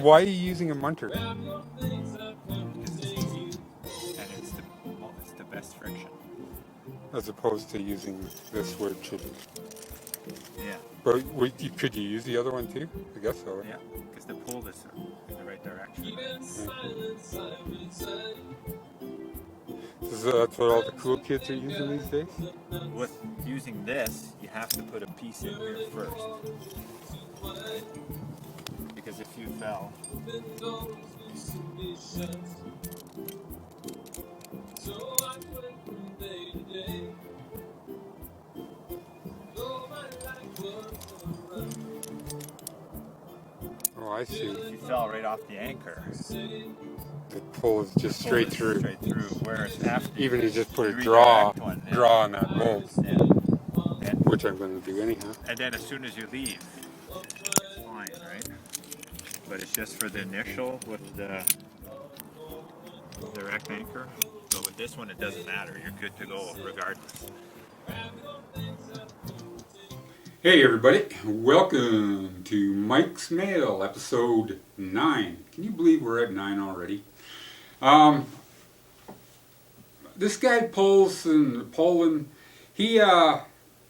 why are you using a munter? Because it's easy and it's the best friction. As opposed to using this word should. Yeah, But could you use the other one too? I guess so. yeah, because the pull is in the right direction. Yeah. So that's what all the cool kids are using these days? With using this, you have to put a piece in here first. Right? Because if you fell, Oh, I see. if you fell right off the anchor, The pull is just straight through. Straight through. Whereas after Even you just put a draw on that bolt, yeah. which I'm going to do anyhow. And then as soon as you leave, it's fine, right? But it's just for the initial with the direct anchor. So with this one, it doesn't matter. You're good to go regardless. Hey everybody, welcome to Mike's Mail, episode 9. Can you believe we're at 9 already? This guy Poland, he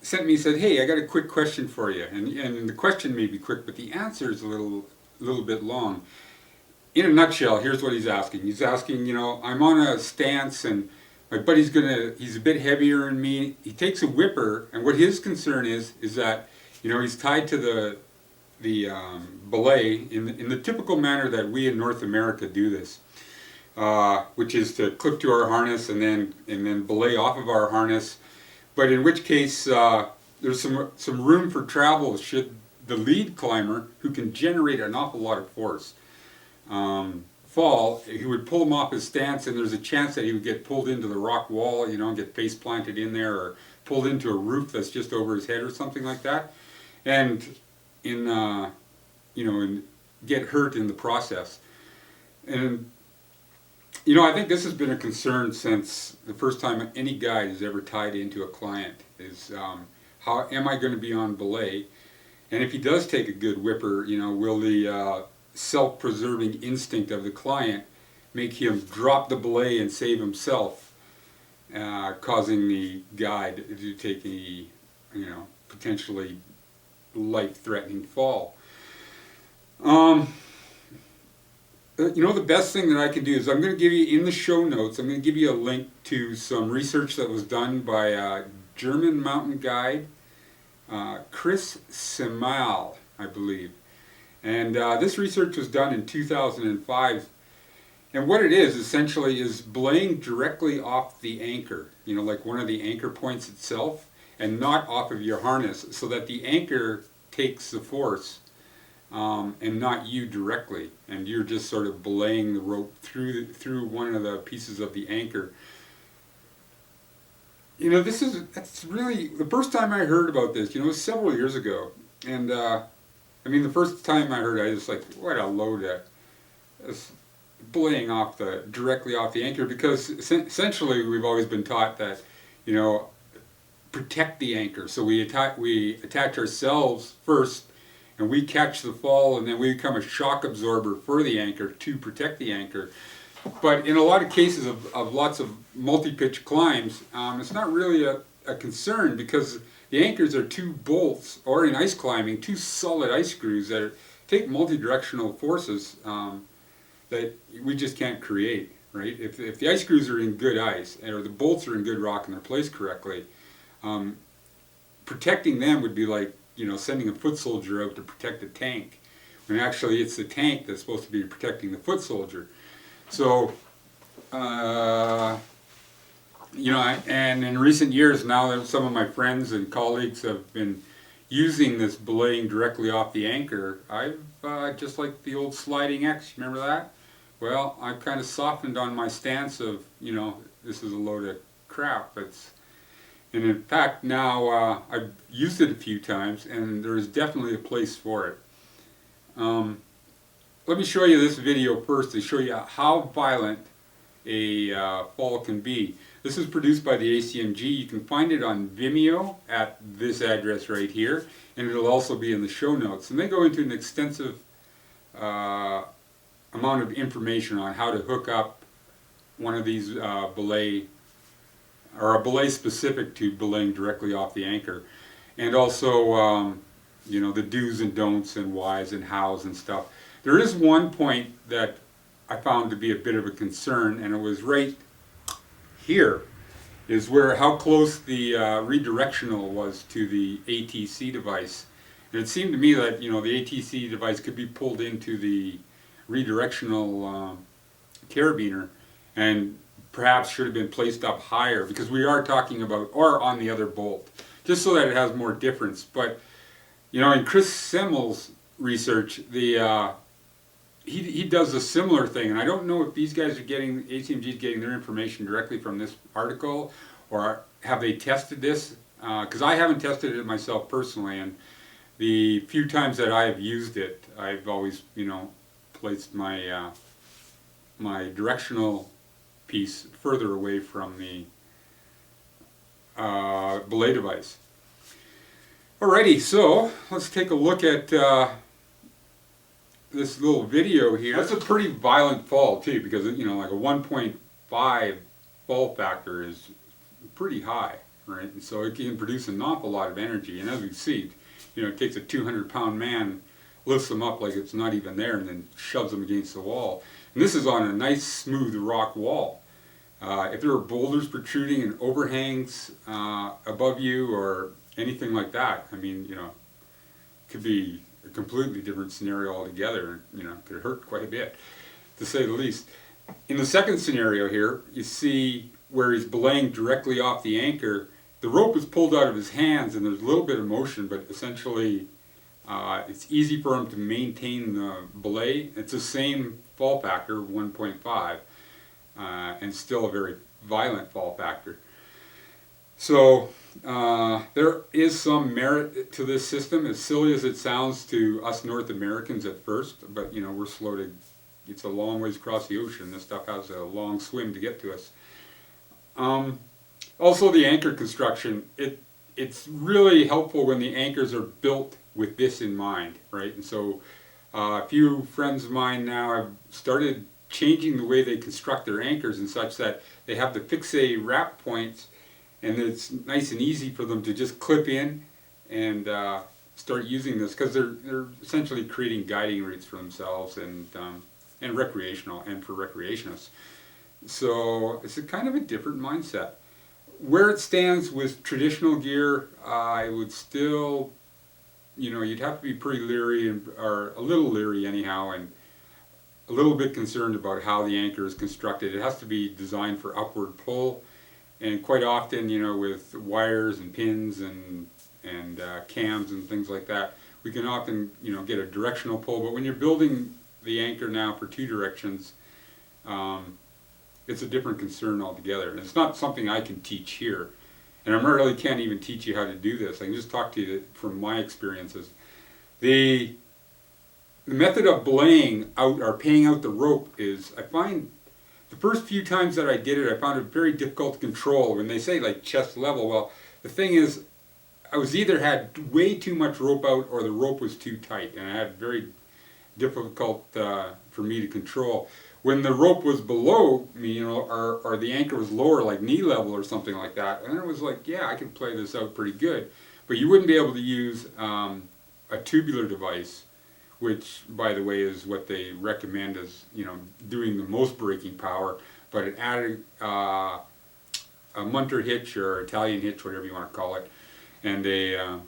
sent me, said, hey, I got a quick question for you. And the question may be quick, but the answer is a little bit long. In a nutshell, here's what he's asking. He's asking, you know, I'm on a stance and my buddy's he's a bit heavier than me. He takes a whipper, and what his concern is that, you know, he's tied to the belay in the typical manner that we in North America do this, which is to clip to our harness and then belay off of our harness. But in which case, there's some room for travel should the lead climber, who can generate an awful lot of force, fall. He would pull him off his stance, and there's a chance that he would get pulled into the rock wall, you know, and get face planted in there, or pulled into a roof that's just over his head or something like that, and and get hurt in the process. And you know, I think this has been a concern since the first time any guide has ever tied into a client is, how am I going to be on belay? And if he does take a good whipper, you know, will the self-preserving instinct of the client make him drop the belay and save himself, causing the guide to take a, you know, potentially life-threatening fall. You know, the best thing that I can do is I'm going to give you, in the show notes, I'm going to give you a link to some research that was done by a German mountain guide, Chris Semal, I believe. And this research was done in 2005. And what it is, essentially, is belaying directly off the anchor, you know, like one of the anchor points itself, and not off of your harness, so that the anchor takes the force, and not you directly, and you're just sort of belaying the rope through one of the pieces of the anchor. You know, that's really the first time I heard about this. You know, it was several years ago, and I mean, the first time I heard it, I was like, what a load of belaying directly off the anchor, because essentially we've always been taught that, you know, protect the anchor. So we attach ourselves first, and we catch the fall, and then we become a shock absorber for the anchor to protect the anchor. But in a lot of cases of lots of multi-pitch climbs, it's not really a concern, because the anchors are two bolts, or in ice climbing, two solid ice screws that take multi-directional forces that we just can't create, right? If the ice screws are in good ice, or the bolts are in good rock and they're placed correctly, protecting them would be like, you know, sending a foot soldier out to protect a tank, when actually it's the tank that's supposed to be protecting the foot soldier. So, you know, and in recent years now, that some of my friends and colleagues have been using this belaying directly off the anchor. I've, just like the old sliding X, remember that? Well, I've kind of softened on my stance of, you know, this is a load of crap. And in fact, now I've used it a few times, and there is definitely a place for it. Let me show you this video first to show you how violent a fall can be. This is produced by the ACMG. You can find it on Vimeo at this address right here, and it'll also be in the show notes. And they go into an extensive amount of information on how to hook up one of these belay, or a belay specific to belaying directly off the anchor, and also you know, the do's and don'ts and whys and hows and stuff. There is one point that I found to be a bit of a concern, and it was right here, is where how close the redirectional was to the ATC device. And it seemed to me that, you know, the ATC device could be pulled into the redirectional carabiner, and perhaps should have been placed up higher, because we are talking about, or on the other bolt, just so that it has more difference. But you know, in Chris Semmel's research, the he does a similar thing, and I don't know if these guys are getting, ACMG is getting their information directly from this article, or have they tested this? Because I haven't tested it myself personally, and the few times that I have used it, I've always, you know, placed my my directional piece further away from the belay device. Alrighty, so let's take a look at this little video here. That's a pretty violent fall too, because, you know, like a 1.5 fall factor is pretty high, right? And so it can produce an awful lot of energy. And as we see, you know, it takes a 200-pound man, lifts them up like it's not even there, and then shoves them against the wall. And this is on a nice smooth rock wall. If there are boulders protruding and overhangs above you or anything like that, I mean, you know, it could be a completely different scenario altogether. You know, it could hurt quite a bit, to say the least. In the second scenario here, you see where he's belaying directly off the anchor. The rope is pulled out of his hands, and there's a little bit of motion, but essentially it's easy for him to maintain the belay. It's the same fall factor, 1.5, and still a very violent fall factor. So there is some merit to this system, as silly as it sounds to us North Americans at first, but you know, we're slow to, it's a long ways across the ocean. This stuff has a long swim to get to us. Also the anchor construction, it's really helpful when the anchors are built with this in mind, right? And so a few friends of mine now have started changing the way they construct their anchors and such that they have the fixé wrap points, and it's nice and easy for them to just clip in and start using this, because they're essentially creating guiding routes for themselves and recreational, and for recreationists. So it's a kind of a different mindset. Where it stands with traditional gear, I would still, you know, you'd have to be pretty leery, or a little leery anyhow, and a little bit concerned about how the anchor is constructed. It has to be designed for upward pull, and quite often, you know, with wires and pins and cams and things like that, we can often, you know, get a directional pull. But when you're building the anchor now for two directions, it's a different concern altogether. And it's not something I can teach here. And I really can't even teach you how to do this. I can just talk to you from my experiences. The method of belaying out, or paying out the rope, is, I find, the first few times that I did it, I found it very difficult to control. When they say like chest level, well, the thing is, I was either had way too much rope out, or the rope was too tight, and I had very difficult for me to control. When the rope was below me, you know, or the anchor was lower, like knee level or something like that, and it was like, yeah, I could play this out pretty good. But you wouldn't be able to use a tubular device, which, by the way, is what they recommend as, you know, doing the most braking power. But it added a munter hitch, or Italian hitch, whatever you want to call it, and a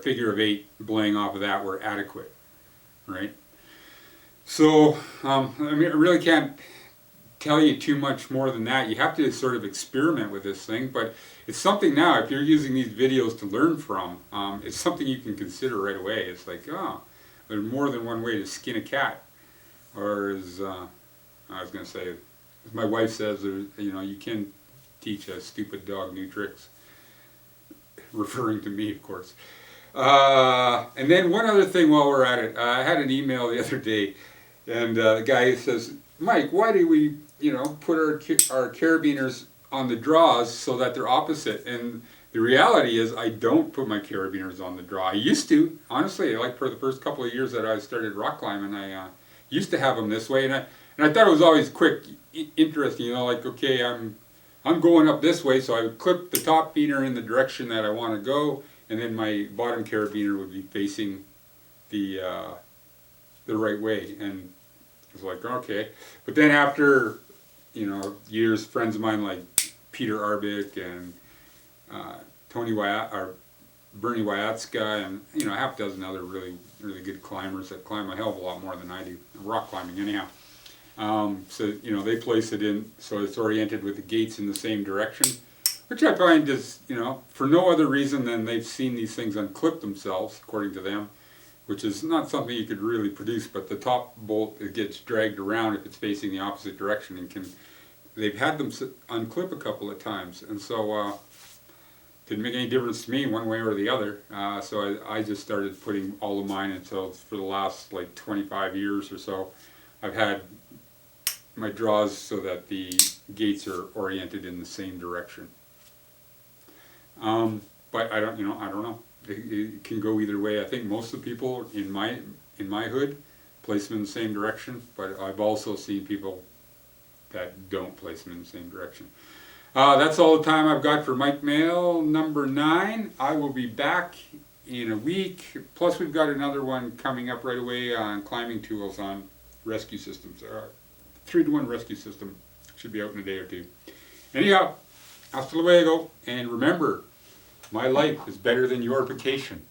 figure of 8 belaying off of that were adequate, right? So I mean, I really can't tell you too much more than that. You have to sort of experiment with this thing, but it's something now, if you're using these videos to learn from, it's something you can consider right away. It's like, oh, there's more than one way to skin a cat. Or as I was going to say, as my wife says, you know, you can teach a stupid dog new tricks. Referring to me, of course. And then one other thing while we're at it, I had an email the other day, and the guy says, Mike, why do we, you know, put our carabiners on the draws so that they're opposite? And the reality is I don't put my carabiners on the draw. I used to, honestly, like for the first couple of years that I started rock climbing, I used to have them this way, and I thought it was always quick, interesting, you know, like, okay, I'm going up this way, so I would clip the top beaner in the direction that I want to go, and then my bottom carabiner would be facing the right way, and I was like, okay. But then after, you know, years, friends of mine like Peter Arbic and Tony Wyatt, or Bernie Wyattska, and you know, half a dozen other really good climbers that climb a hell of a lot more than I do, rock climbing anyhow. So you know, they place it in so it's oriented with the gates in the same direction, which I find is, you know, for no other reason than they've seen these things unclip themselves, according to them, which is not something you could really produce. But the top bolt, it gets dragged around if it's facing the opposite direction, and they've had them unclip a couple of times, and so didn't make any difference to me one way or the other. So I just started putting all of mine until for the last like 25 years or so, I've had my draws so that the gates are oriented in the same direction. But I don't know. It can go either way. I think most of the people in my hood place them in the same direction, but I've also seen people that don't place them in the same direction. That's all the time I've got for Mike Mail number 9. I will be back in a week. Plus, we've got another one coming up right away on climbing tools on rescue systems. 3-to-1 rescue system should be out in a day or two. Anyhow, hasta luego, and remember, my life is better than your vacation.